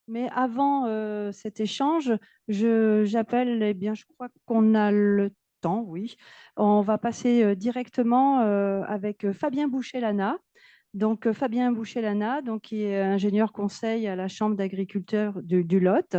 Mais avant cet échange, j'appelle, eh bien, je crois qu'on a le temps, oui. On va passer directement avec Fabien Boucher-Lana. Donc, Fabien Boucher-Lana, donc, qui est ingénieur conseil à la Chambre d'agriculture du Lot.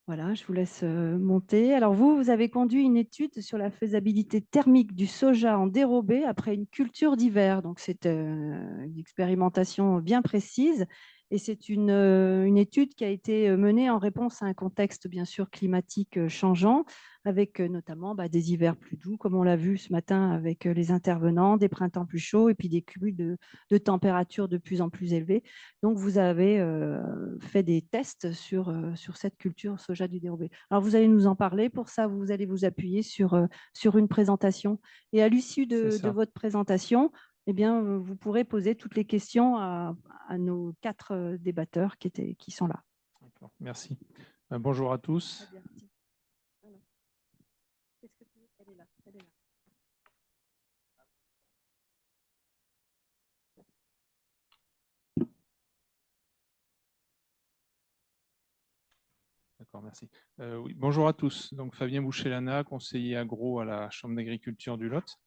Voilà, je vous laisse monter. Alors, vous avez conduit une étude sur la faisabilité thermique du soja en dérobé après une culture d'hiver. Donc, c'est une expérimentation bien précise et c'est une étude qui a été menée en réponse à un contexte, bien sûr, climatique changeant, avec notamment des hivers plus doux, comme on l'a vu ce matin avec les intervenants, des printemps plus chauds et puis des cumuls de températures de plus en plus élevées. Donc, vous avez fait des tests sur cette culture soja du dérobé. Alors, vous allez nous en parler. Pour ça, vous allez vous appuyer sur une présentation. Et à l'issue C'est de ça. votre présentation, eh bien, vous pourrez poser toutes les questions à nos quatre débatteurs qui sont là. D'accord, merci. Bonjour à Très tous. bien. Tiens. Ah non. Qu'est-ce que tu veux? Elle est là. Elle est là. D'accord, merci. Oui, bonjour à tous. Donc, Fabien Boucher-Lana, conseiller agro à la Chambre d'agriculture du Lot.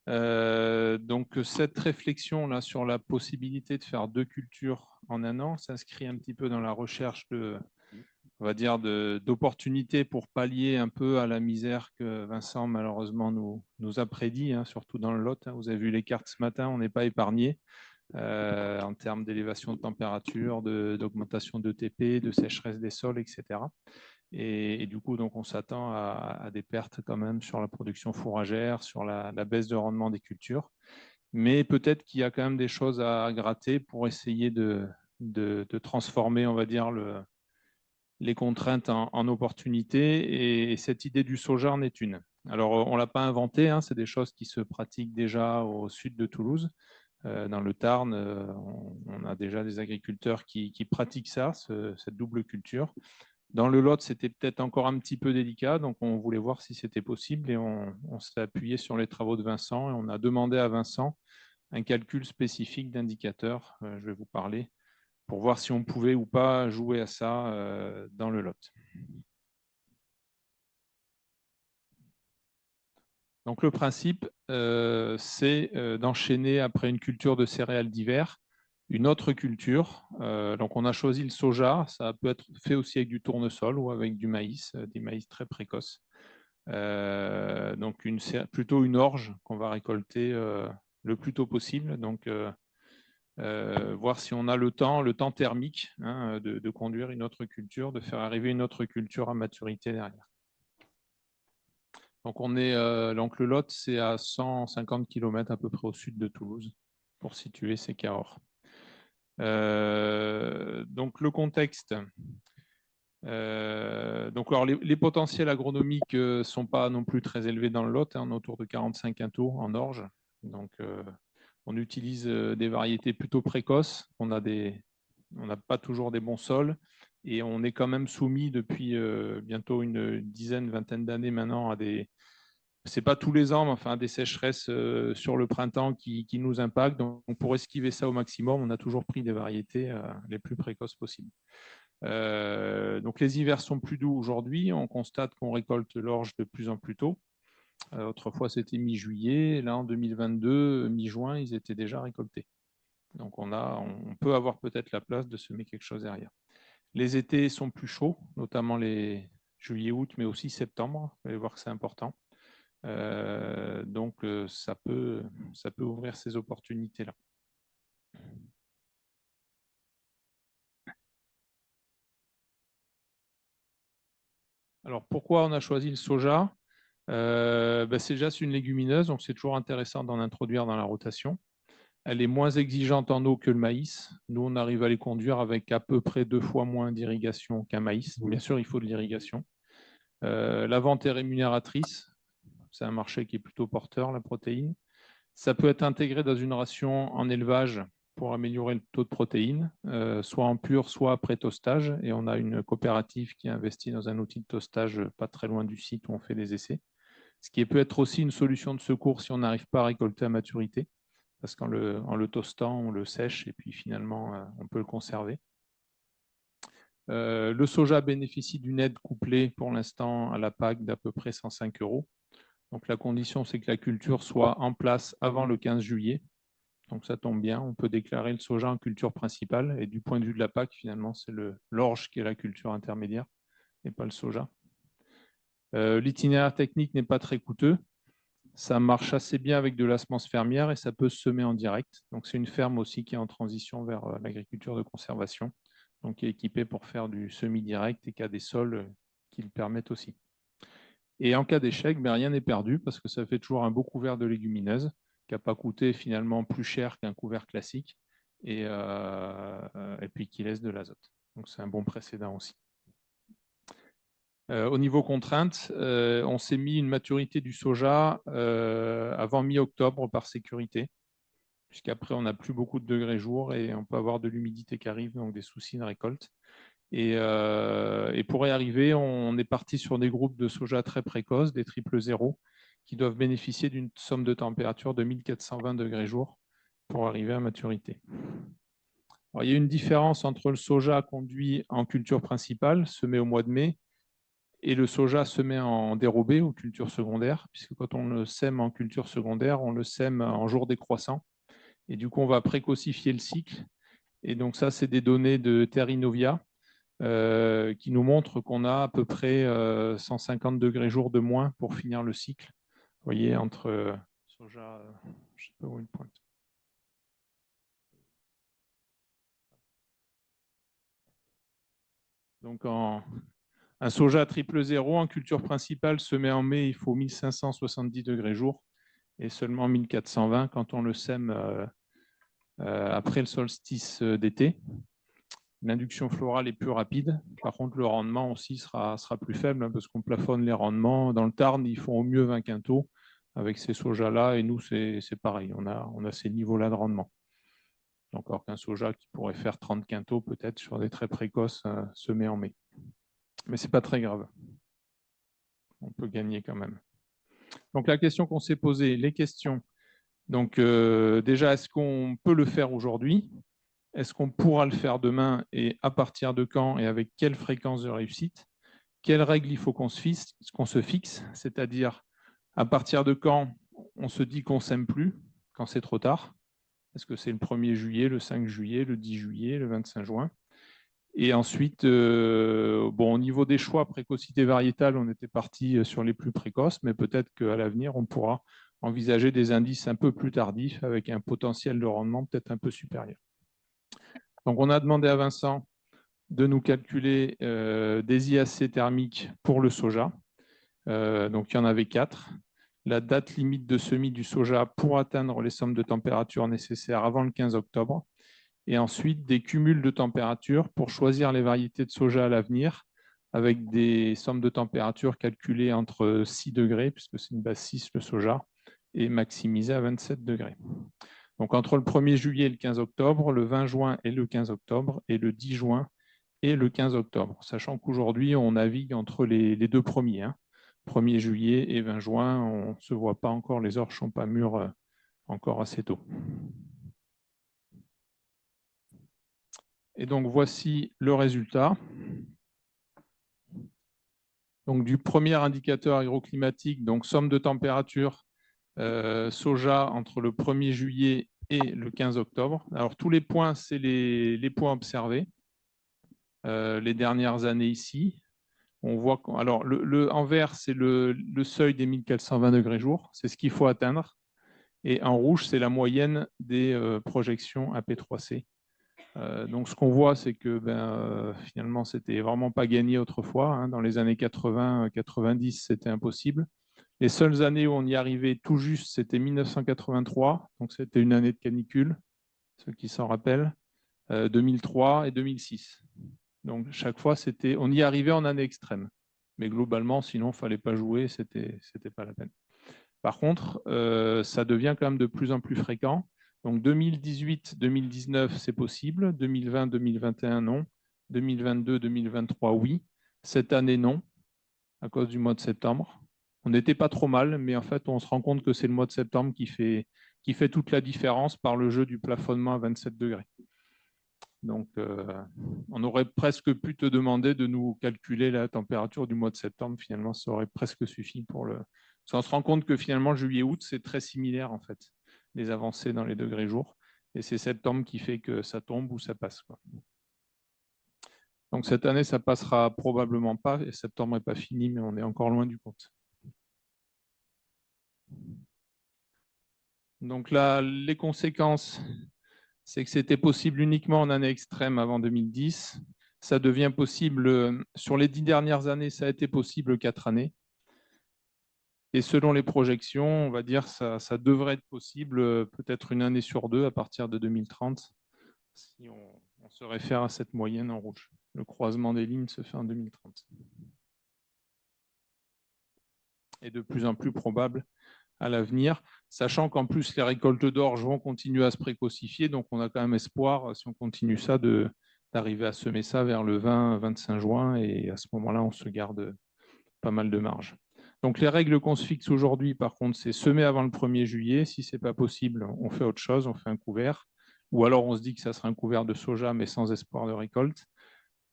Donc, cette réflexion là sur la possibilité de faire 2 cultures en un an s'inscrit un petit peu dans la recherche on va dire, d'opportunités pour pallier un peu à la misère que Vincent malheureusement nous a prédit, hein, surtout dans le Lot. Hein. Vous avez vu les cartes ce matin, on n'est pas épargné. En termes d'élévation de température, d'augmentation de TP, de sécheresse des sols, etc. Et du coup, donc, on s'attend à des pertes quand même sur la production fourragère, sur la baisse de rendement des cultures. Mais peut-être qu'il y a quand même des choses à gratter pour essayer de transformer, on va dire, les contraintes en opportunités. Et cette idée du soja en est une. Alors, on ne l'a pas inventé, hein, c'est des choses qui se pratiquent déjà au sud de Toulouse. Dans le Tarn, on a déjà des agriculteurs qui pratiquent ça, cette double culture. Dans le Lot, c'était peut-être encore un petit peu délicat, donc on voulait voir si c'était possible et on s'est appuyé sur les travaux de Vincent et on a demandé à Vincent un calcul spécifique d'indicateurs, je vais vous parler, pour voir si on pouvait ou pas jouer à ça dans le Lot. Donc le principe, c'est d'enchaîner après une culture de céréales d'hiver, une autre culture. Donc on a choisi le soja, ça peut être fait aussi avec du tournesol ou avec du maïs, des maïs très précoces. Donc plutôt une orge qu'on va récolter le plus tôt possible. Donc voir si on a le temps thermique, hein, de conduire une autre culture, de faire arriver une autre culture à maturité derrière. Donc, donc le Lot, c'est à 150 km à peu près au sud de Toulouse, pour situer ces Cahors. Donc le contexte. Donc alors, les potentiels agronomiques ne sont pas non plus très élevés dans le Lot, hein, on est autour de 45 quintaux en orge. Donc on utilise des variétés plutôt précoces. On n'a pas toujours des bons sols et on est quand même soumis depuis bientôt une dizaine, vingtaine d'années maintenant à c'est pas tous les ans, mais enfin des sécheresses sur le printemps qui nous impactent. Donc, pour esquiver ça au maximum, on a toujours pris des variétés les plus précoces possibles. Donc, les hivers sont plus doux aujourd'hui. On constate qu'on récolte l'orge de plus en plus tôt. Autrefois, c'était mi-juillet. Là, en 2022, mi-juin, ils étaient déjà récoltés. Donc, on peut avoir peut-être la place de semer quelque chose derrière. Les étés sont plus chauds, notamment les juillet-août, mais aussi septembre. Vous allez voir que c'est important. Donc, ça peut ouvrir ces opportunités-là. Alors, pourquoi on a choisi le soja? C'est déjà une légumineuse, donc c'est toujours intéressant d'en introduire dans la rotation. Elle est moins exigeante en eau que le maïs. Nous, on arrive à les conduire avec à peu près 2 fois moins d'irrigation qu'un maïs. Bien sûr, il faut de l'irrigation. La vente est rémunératrice. C'est un marché qui est plutôt porteur, la protéine. Ça peut être intégré dans une ration en élevage pour améliorer le taux de protéines, soit en pur, soit après tostage. Et on a une coopérative qui a investi dans un outil de tostage pas très loin du site où on fait des essais. Ce qui peut être aussi une solution de secours si on n'arrive pas à récolter à maturité, parce qu'en le toastant, on le sèche et puis finalement, on peut le conserver. Le soja bénéficie d'une aide couplée pour l'instant à la PAC d'à peu près 105 €. Donc la condition, c'est que la culture soit en place avant le 15 juillet. Donc ça tombe bien, on peut déclarer le soja en culture principale. Et du point de vue de la PAC, finalement, c'est l'orge qui est la culture intermédiaire et pas le soja. L'itinéraire technique n'est pas très coûteux. Ça marche assez bien avec de la semence fermière et ça peut se semer en direct. Donc c'est une ferme aussi qui est en transition vers l'agriculture de conservation, donc qui est équipée pour faire du semi-direct et qui a des sols qui le permettent aussi. Et en cas d'échec, rien n'est perdu parce que ça fait toujours un beau couvert de légumineuses qui n'a pas coûté finalement plus cher qu'un couvert classique et puis qui laisse de l'azote. Donc c'est un bon précédent aussi. Au niveau contraintes, on s'est mis une maturité du soja avant mi-octobre par sécurité, puisqu'après on n'a plus beaucoup de degrés jour et on peut avoir de l'humidité qui arrive, donc des soucis de récolte. Et pour y arriver, on est parti sur des groupes de soja très précoces, des triple zéro, qui doivent bénéficier d'une somme de température de 1420 degrés jour pour arriver à maturité. Alors, il y a une différence entre le soja conduit en culture principale, semé au mois de mai, et le soja semé en dérobé ou culture secondaire, puisque quand on le sème en culture secondaire, on le sème en jour décroissant. Et du coup, on va précocifier le cycle. Et donc ça, c'est des données de Terrinovia qui nous montrent qu'on a à peu près 150 degrés jour de moins pour finir le cycle. Vous voyez, entre soja, je ne sais pas où il pointe. Donc un soja triple zéro en culture principale semé en mai, il faut 1570 degrés jour et seulement 1420 quand on le sème après le solstice d'été. L'induction florale est plus rapide. Par contre, le rendement aussi sera plus faible parce qu'on plafonne les rendements. Dans le Tarn, ils font au mieux 20 quintaux avec ces sojas-là. Et nous, c'est pareil. On a ces niveaux-là de rendement. Encore qu'un soja qui pourrait faire 30 quintaux peut-être sur des très précoces semés en mai. Mais ce n'est pas très grave. On peut gagner quand même. Donc la question qu'on s'est posée, les questions. Donc déjà, est-ce qu'on peut le faire aujourd'hui ? Est-ce qu'on pourra le faire demain et à partir de quand et avec quelle fréquence de réussite? Quelles règles il faut qu'on se fixe, c'est-à-dire à partir de quand on se dit qu'on ne s'aime plus, quand c'est trop tard? Est-ce que c'est le 1er juillet, le 5 juillet, le 10 juillet, le 25 juin? Et ensuite, au niveau des choix précocité variétale, on était parti sur les plus précoces, mais peut-être qu'à l'avenir, on pourra envisager des indices un peu plus tardifs avec un potentiel de rendement peut-être un peu supérieur. Donc, on a demandé à Vincent de nous calculer des IAC thermiques pour le soja. Donc, il y en avait 4. La date limite de semis du soja pour atteindre les sommes de température nécessaires avant le 15 octobre. Et ensuite, des cumuls de température pour choisir les variétés de soja à l'avenir avec des sommes de température calculées entre 6 degrés, puisque c'est une base 6 le soja, et maximisées à 27 degrés. Donc, entre le 1er juillet et le 15 octobre, le 20 juin et le 15 octobre, et le 10 juin et le 15 octobre, sachant qu'aujourd'hui, on navigue entre les deux premiers. 1er juillet et 20 juin, on ne se voit pas encore, les orges ne sont pas mûres encore assez tôt. Et donc, voici le résultat. Donc, du premier indicateur agroclimatique, donc somme de température soja entre le 1er juillet et le 15 octobre. Alors, tous les points, c'est les points observés les dernières années ici. On voit alors en vert, c'est le seuil des 1420 degrés jour, c'est ce qu'il faut atteindre. Et en rouge, c'est la moyenne des projections AP3C. Donc, ce qu'on voit, c'est que finalement, c'était vraiment pas gagné autrefois. Dans les années 80-90, c'était impossible. Les seules années où on y arrivait tout juste, c'était 1983. Donc, c'était une année de canicule, ceux qui s'en rappellent, 2003 et 2006. Donc, chaque fois, on y arrivait en année extrême. Mais globalement, sinon, il ne fallait pas jouer, c'était pas la peine. Par contre, ça devient quand même de plus en plus fréquent. Donc 2018-2019, c'est possible. 2020-2021, non. 2022-2023, oui. Cette année, non, à cause du mois de septembre. On n'était pas trop mal, mais en fait, on se rend compte que c'est le mois de septembre qui fait toute la différence par le jeu du plafonnement à 27 degrés. Donc, on aurait presque pu te demander de nous calculer la température du mois de septembre. Finalement, ça aurait presque suffi pour le... Parce qu'on se rend compte que finalement, juillet-août, c'est très similaire, en fait, les avancées dans les degrés jours. Et c'est septembre qui fait que ça tombe ou ça passe, quoi. Donc, cette année, ça passera probablement pas. Et septembre n'est pas fini, mais on est encore loin du compte. Donc là, les conséquences, c'est que c'était possible uniquement en année extrême avant 2010. Ça devient possible, sur les 10 dernières années, ça a été possible 4 années. Et selon les projections, on va dire que ça devrait être possible peut-être une année sur deux à partir de 2030, si on se réfère à cette moyenne en rouge. Le croisement des lignes se fait en 2030. Et de plus en plus probable à l'avenir, sachant qu'en plus les récoltes d'orge vont continuer à se précocifier, donc on a quand même espoir, si on continue ça, d'arriver à semer ça vers le 20-25 juin, et à ce moment-là, on se garde pas mal de marge. Donc les règles qu'on se fixe aujourd'hui, par contre, c'est semer avant le 1er juillet. Si ce n'est pas possible, on fait autre chose, on fait un couvert. Ou alors on se dit que ça sera un couvert de soja, mais sans espoir de récolte.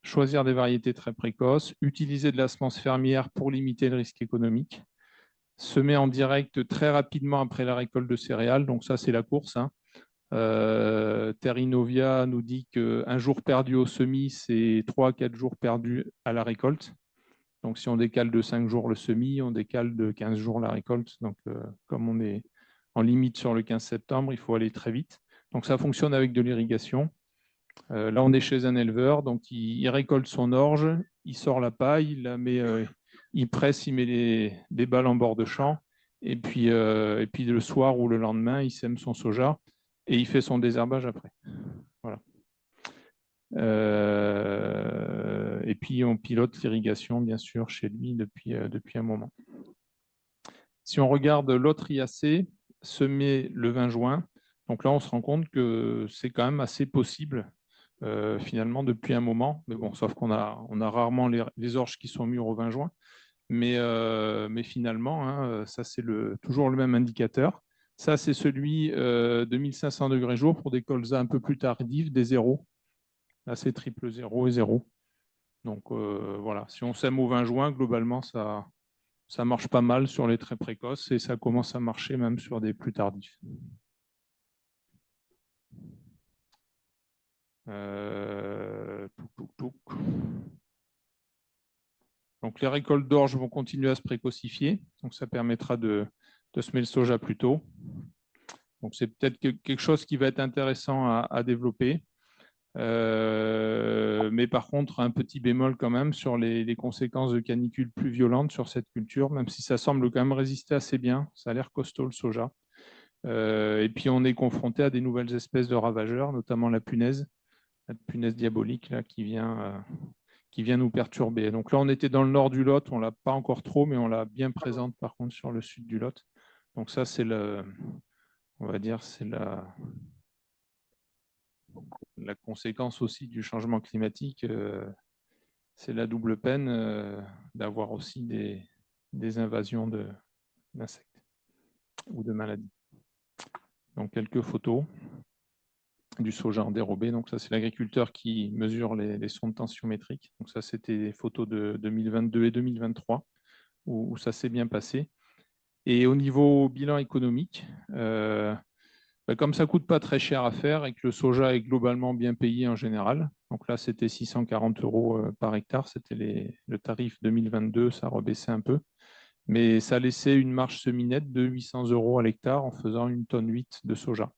Choisir des variétés très précoces, utiliser de la semence fermière pour limiter le risque économique. Semer en direct très rapidement après la récolte de céréales. Donc ça, c'est la course, hein. Terrinovia nous dit qu'un jour perdu au semis, c'est 3 à 4 jours perdus à la récolte. Donc, si on décale de 5 jours le semis, on décale de 15 jours la récolte. Donc, comme on est en limite sur le 15 septembre, il faut aller très vite. Donc, ça fonctionne avec de l'irrigation. Là, on est chez un éleveur. Donc, il récolte son orge, il sort la paille, il la met, il presse, il met des balles en bord de champ. Et puis le soir ou le lendemain, il sème son soja et il fait son désherbage après. Voilà. Et puis, on pilote l'irrigation, bien sûr, chez lui depuis un moment. Si on regarde l'autre IAC, semé le 20 juin, donc là, on se rend compte que c'est quand même assez possible, finalement, depuis un moment. Mais bon, sauf qu'on a rarement les orges qui sont mûres au 20 juin. Mais finalement, hein, ça, c'est toujours le même indicateur. Ça, c'est celui de 1500 degrés jour pour des colzas un peu plus tardives, des zéros. Là, c'est triple 0 et 0. Donc voilà, si on sème au 20 juin, globalement, ça marche pas mal sur les très précoces et ça commence à marcher même sur des plus tardifs. Donc les récoltes d'orge vont continuer à se précocifier, donc ça permettra de semer le soja plus tôt. Donc c'est peut-être quelque chose qui va être intéressant à développer. Mais par contre, un petit bémol quand même sur les conséquences de canicules plus violentes sur cette culture, même si ça semble quand même résister assez bien. Ça a l'air costaud le soja. Et puis on est confronté à des nouvelles espèces de ravageurs, notamment la punaise diabolique là, qui vient nous perturber. Donc là, on était dans le nord du Lot, on ne l'a pas encore trop, mais on l'a bien présente par contre sur le sud du Lot. Donc ça, c'est on va dire, c'est la conséquence aussi du changement climatique. C'est la double peine d'avoir aussi des invasions d'insectes ou de maladies. Donc quelques photos du soja en dérobé. Donc ça, c'est l'agriculteur qui mesure les sondes tensiométriques. Donc ça, c'était des photos de 2022 et 2023 où ça s'est bien passé. Et au niveau bilan économique, comme ça ne coûte pas très cher à faire et que le soja est globalement bien payé en général, donc là c'était 640 € par hectare, c'était le tarif 2022, ça rebaissait un peu, mais ça laissait une marge semi-nette de 800 € à l'hectare en faisant 1,8 tonne de soja.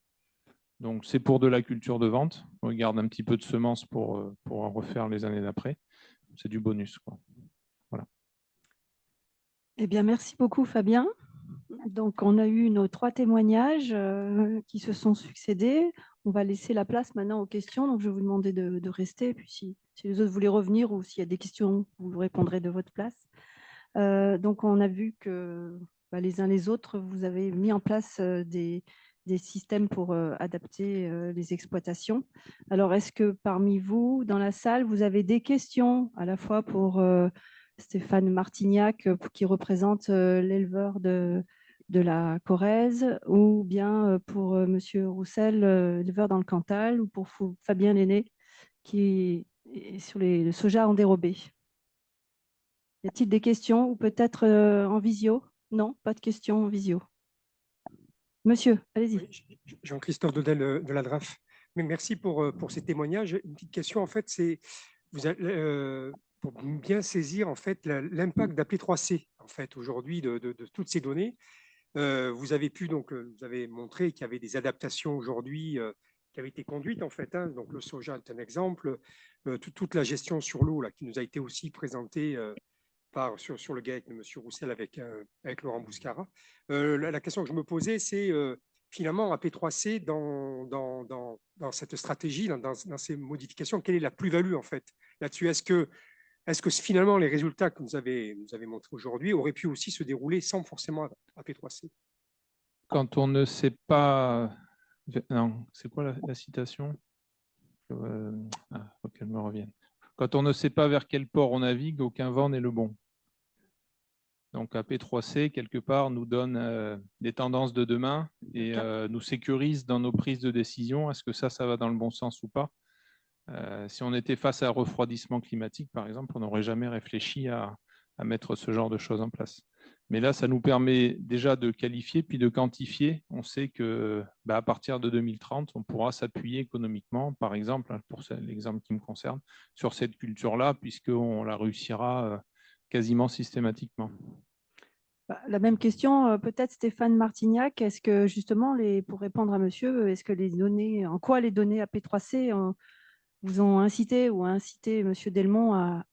Donc c'est pour de la culture de vente, on garde un petit peu de semences pour en refaire les années d'après, c'est du bonus, quoi. Voilà. Eh bien, merci beaucoup Fabien. Donc, on a eu nos 3 témoignages qui se sont succédés. On va laisser la place maintenant aux questions. Donc, je vais vous demander de rester. Et puis, si les autres voulaient revenir ou s'il y a des questions, vous répondrez de votre place. Donc, on a vu que les uns les autres, vous avez mis en place des systèmes pour adapter les exploitations. Alors, est-ce que parmi vous, dans la salle, vous avez des questions à la fois pour Stéphane Martignac, qui représente l'éleveur de la Corrèze, ou bien pour Monsieur Roussel, éleveur dans le Cantal, ou pour Fabien Lenné, qui est sur le soja en dérobé. Y a-t-il des questions ou peut-être en visio? Non, pas de questions en visio. Monsieur, allez-y. Oui, Jean-Christophe Dodel de la DRAF. Mais merci pour ces témoignages. Une petite question, en fait, c'est pour bien saisir en fait l'impact d'AP3C en fait aujourd'hui de toutes ces données. Vous avez pu donc vous avez montré qu'il y avait des adaptations aujourd'hui qui avaient été conduites en fait. Hein. Donc le soja est un exemple. Toute la gestion sur l'eau là qui nous a été aussi présentée sur le GAEC de M. Roussel avec Laurent Bouscara. La question que je me posais, c'est finalement AP3C dans cette stratégie, dans ces modifications, quelle est la plus-value en fait là-dessus? Est-ce que finalement les résultats que vous avez montrés aujourd'hui auraient pu aussi se dérouler sans forcément AP3C? Quand on ne sait pas... Non, c'est quoi la citation? Faut qu'elle me revienne. Quand on ne sait pas vers quel port on navigue, aucun vent n'est le bon. Donc AP3C, quelque part, nous donne des tendances de demain et nous sécurise dans nos prises de décision. Est-ce que ça va dans le bon sens ou pas? Si on était face à un refroidissement climatique, par exemple, on n'aurait jamais réfléchi à mettre ce genre de choses en place. Mais là, ça nous permet déjà de qualifier puis de quantifier. On sait que à partir de 2030, on pourra s'appuyer économiquement, par exemple, pour l'exemple qui me concerne, sur cette culture-là, puisqu'on la réussira quasiment systématiquement. La même question, peut-être Stéphane Martignac. Est-ce que justement, pour répondre à monsieur, est-ce que les données, en quoi les données AP3C vous ont incité ou incité monsieur Delmont à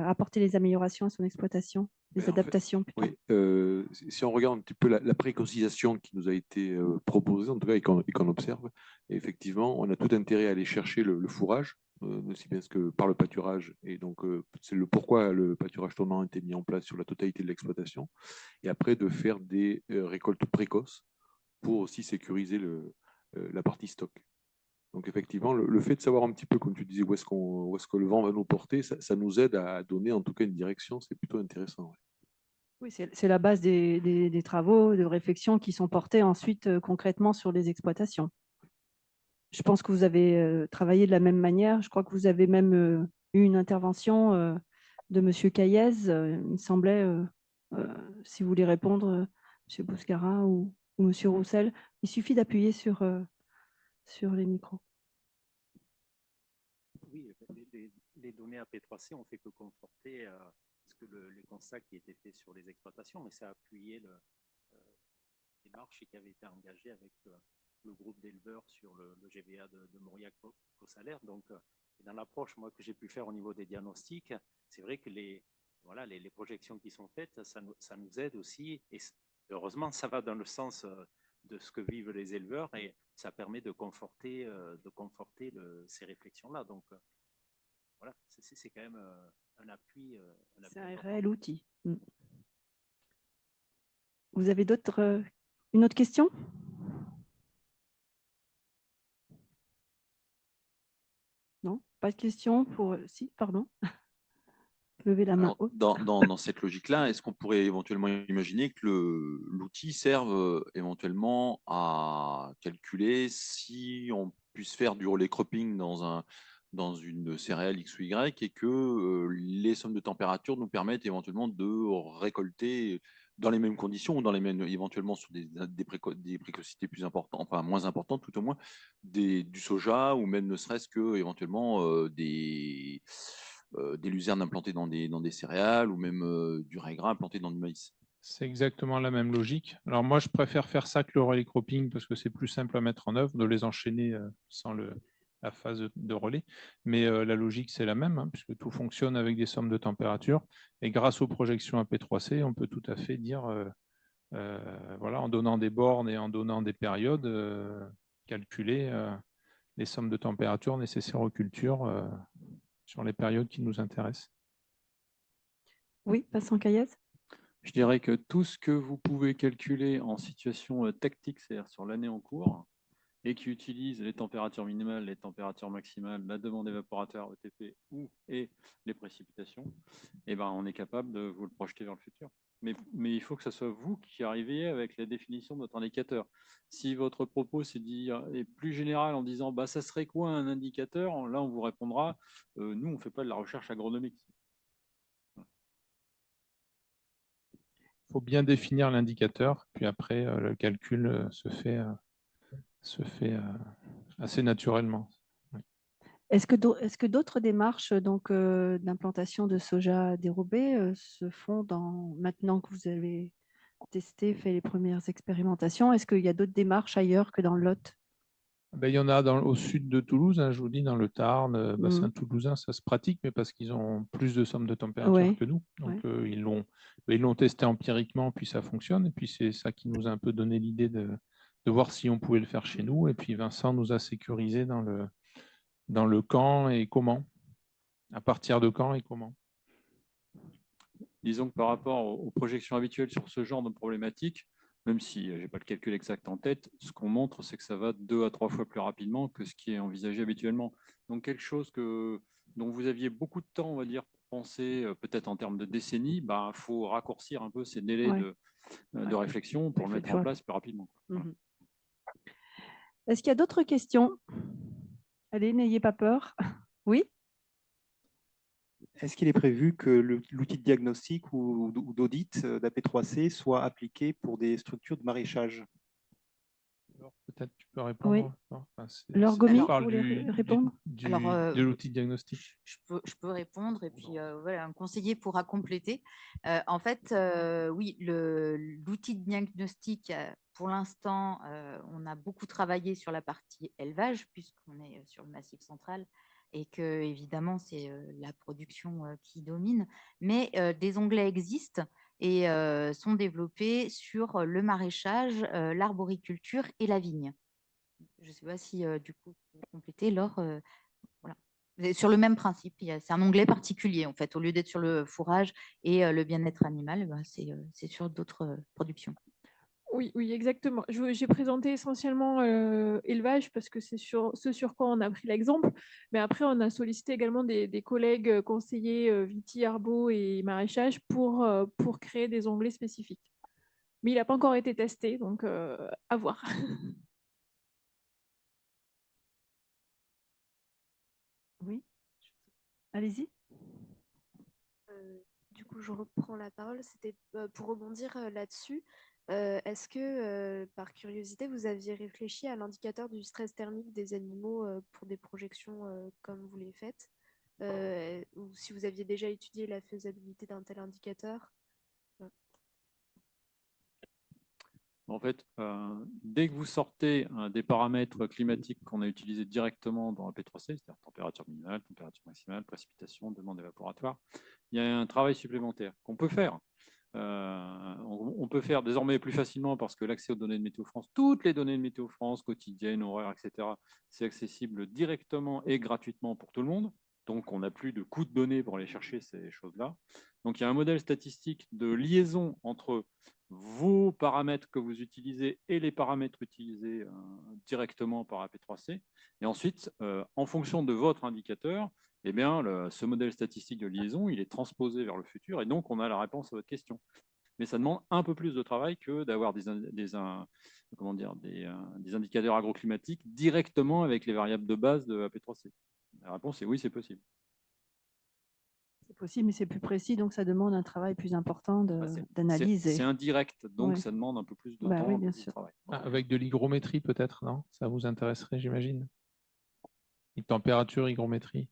apporter les améliorations à son exploitation, les adaptations plutôt? Oui, si on regarde un petit peu la précocisation qui nous a été proposée, en tout cas, et qu'on observe, effectivement, on a tout intérêt à aller chercher le fourrage, aussi bien que par le pâturage. Et donc, c'est le pourquoi le pâturage tournant a été mis en place sur la totalité de l'exploitation. Et après, de faire des récoltes précoces pour aussi sécuriser la partie stock. Donc effectivement, le fait de savoir un petit peu, comme tu disais, où est-ce que le vent va nous porter, ça nous aide à donner en tout cas une direction, c'est plutôt intéressant. Ouais. Oui, c'est la base des travaux, de réflexion qui sont portés ensuite concrètement sur les exploitations. Je pense que vous avez travaillé de la même manière. Je crois que vous avez même eu une intervention de M. Caillez, il me semblait, si vous voulez répondre, M. Bouscara ou M. Roussel. Il suffit d'appuyer sur les micros. Oui, les données AP3C ont fait que conforter les constats qui étaient faits sur les exploitations, mais ça a appuyé les démarches qui avaient été engagées avec le groupe d'éleveurs sur le GVA de Mauriac-Cosalaire. Donc, dans l'approche moi, que j'ai pu faire au niveau des diagnostics, c'est vrai que les projections qui sont faites, ça nous aide aussi. Et heureusement, ça va dans le sens de ce que vivent les éleveurs et ça permet de conforter ces réflexions-là. Donc, voilà, c'est quand même un appui. C'est un réel outil. Vous avez une autre question? Non, pas de question pour... Si, pardon. Levez la main. Alors, dans cette logique-là, est-ce qu'on pourrait éventuellement imaginer que l'outil serve éventuellement à calculer si on puisse faire du relais cropping dans une céréale X ou Y et que les sommes de température nous permettent éventuellement de récolter dans les mêmes conditions ou dans les mêmes, éventuellement sur des précocités plus importantes, enfin moins importantes tout au moins, du soja ou même ne serait-ce que éventuellement des luzernes implantées dans des céréales ou même du rail gras implanté dans du maïs. C'est exactement la même logique. Alors moi, je préfère faire ça que le relais cropping parce que c'est plus simple à mettre en œuvre, de les enchaîner sans la phase de relais. Mais la logique, c'est la même, puisque tout fonctionne avec des sommes de température. Et grâce aux projections AP3C, on peut tout à fait dire, voilà, en donnant des bornes et en donnant des périodes, calculer les sommes de température nécessaires aux cultures sur les périodes qui nous intéressent. Oui, Vincent Caillez. Je dirais que tout ce que vous pouvez calculer en situation tactique, c'est-à-dire sur l'année en cours, et qui utilise les températures minimales, les températures maximales, la demande évaporateur ETP et les précipitations, eh ben, on est capable de vous le projeter vers le futur. mais il faut que ce soit vous qui arriviez avec la définition de votre indicateur. Si votre propos est plus général en disant bah, ça serait quoi un indicateur, là on vous répondra nous on ne fait pas de la recherche agronomique. Il faut bien définir l'indicateur, puis après le calcul se fait assez naturellement. Est-ce que d'autres démarches d'implantation de soja dérobé se font maintenant que vous avez testé, fait les premières expérimentations? Est-ce qu'il y a d'autres démarches ailleurs que dans le Lot? Il y en a au sud de Toulouse, hein, je vous dis, dans le Tarn, bassin toulousain, ça se pratique, mais parce qu'ils ont plus de somme de température que nous. Donc, ils l'ont testé empiriquement, puis ça fonctionne. Et puis, c'est ça qui nous a un peu donné l'idée de voir si on pouvait le faire chez nous. Et puis, Vincent nous a sécurisé dans le quand et comment. À partir de quand et comment. Disons que par rapport aux projections habituelles sur ce genre de problématique, même si je n'ai pas le calcul exact en tête, ce qu'on montre, c'est que ça va 2 à 3 fois plus rapidement que ce qui est envisagé habituellement. Donc, quelque chose dont vous aviez beaucoup de temps, on va dire, pour penser, peut-être en termes de décennies, faut raccourcir un peu ces délais de réflexion pour le mettre en place plus rapidement. Est-ce qu'il y a d'autres questions? Allez, n'ayez pas peur. Oui? Est-ce qu'il est prévu que l'outil de diagnostic ou d'audit d'AP3C soit appliqué pour des structures de maraîchage? Peut-être tu peux répondre. Oui. Alors, Gomi, vous voulez répondre? De l'outil de diagnostic. Je peux répondre et puis voilà, un conseiller pourra compléter. En fait, oui, l'outil de diagnostic, pour l'instant, on a beaucoup travaillé sur la partie élevage puisqu'on est sur le Massif central et que évidemment c'est la production qui domine. Mais des onglets existent et sont développés sur le maraîchage, l'arboriculture et la vigne. Je ne sais pas si du coup, vous complétez, Laure. Voilà. Sur le même principe, c'est un onglet particulier en fait. Au lieu d'être sur le fourrage et le bien-être animal, c'est sur d'autres productions. Oui, exactement. J'ai présenté essentiellement élevage parce que c'est ce sur quoi on a pris l'exemple. Mais après, on a sollicité également des collègues conseillers Viti, Arbo et maraîchage pour créer des onglets spécifiques. Mais il n'a pas encore été testé, donc à voir. Oui, allez-y. Du coup, je reprends la parole. C'était pour rebondir là-dessus. Est-ce que, par curiosité, vous aviez réfléchi à l'indicateur du stress thermique des animaux pour des projections comme vous les faites, ou si vous aviez déjà étudié la faisabilité d'un tel indicateur? En fait, dès que vous sortez des paramètres climatiques qu'on a utilisés directement dans la P3C, c'est-à-dire température minimale, température maximale, précipitation, demande évaporatoire, il y a un travail supplémentaire qu'on peut faire. On peut faire désormais plus facilement parce que l'accès aux données de Météo France, toutes les données de Météo France, quotidiennes, horaires, etc., c'est accessible directement et gratuitement pour tout le monde. Donc, on n'a plus de coûts de données pour aller chercher ces choses-là. Donc, il y a un modèle statistique de liaison entre vos paramètres que vous utilisez et les paramètres utilisés directement par AP3C. Et ensuite, en fonction de votre indicateur, eh bien, ce modèle statistique de liaison, il est transposé vers le futur et donc on a la réponse à votre question. Mais ça demande un peu plus de travail que d'avoir des indicateurs agroclimatiques directement avec les variables de base de AP3C. La réponse est oui, c'est possible. C'est possible, mais c'est plus précis, donc ça demande un travail plus important d'analyse. C'est indirect, donc ça demande un peu plus de temps, oui, bien de sûr. travail. Avec de l'hygrométrie peut-être, non? Ça vous intéresserait, j'imagine. Une température, hygrométrie.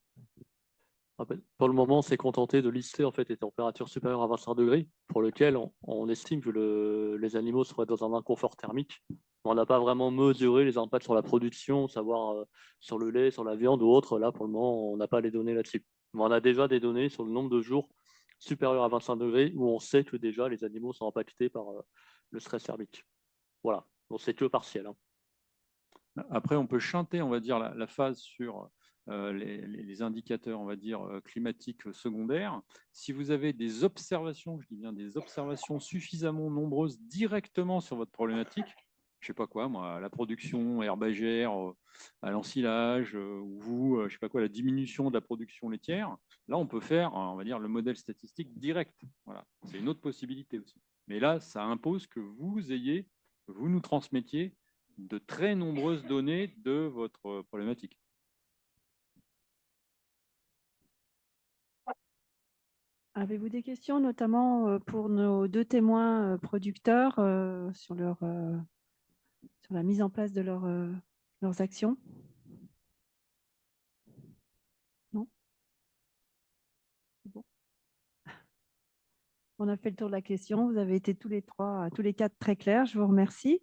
Pour le moment, on s'est contenté de lister en fait, les températures supérieures à 25 degrés, pour lesquelles on estime que les animaux seraient dans un inconfort thermique. On n'a pas vraiment mesuré les impacts sur la production, savoir sur le lait, sur la viande ou autre. Là, pour le moment, on n'a pas les données là-dessus. Mais on a déjà des données sur le nombre de jours supérieurs à 25 degrés où on sait que déjà les animaux sont impactés par le stress thermique. Voilà, donc c'est que partiel. Après, on peut chanter, on va dire, la phase sur les indicateurs, on va dire, climatiques secondaires. Si vous avez des observations, je dis bien des observations suffisamment nombreuses directement sur votre problématique, je sais pas quoi, moi, à la production herbagère, à l'ensilage, ou je sais pas quoi, la diminution de la production laitière, là, on peut faire, on va dire, le modèle statistique direct. Voilà. C'est une autre possibilité aussi. Mais là, ça impose que vous nous transmettiez de très nombreuses données de votre problématique. Avez-vous des questions, notamment pour nos 2 témoins producteurs sur la mise en place de leurs actions? Non? C'est bon. On a fait le tour de la question. Vous avez été tous les 4 très clairs. Je vous remercie.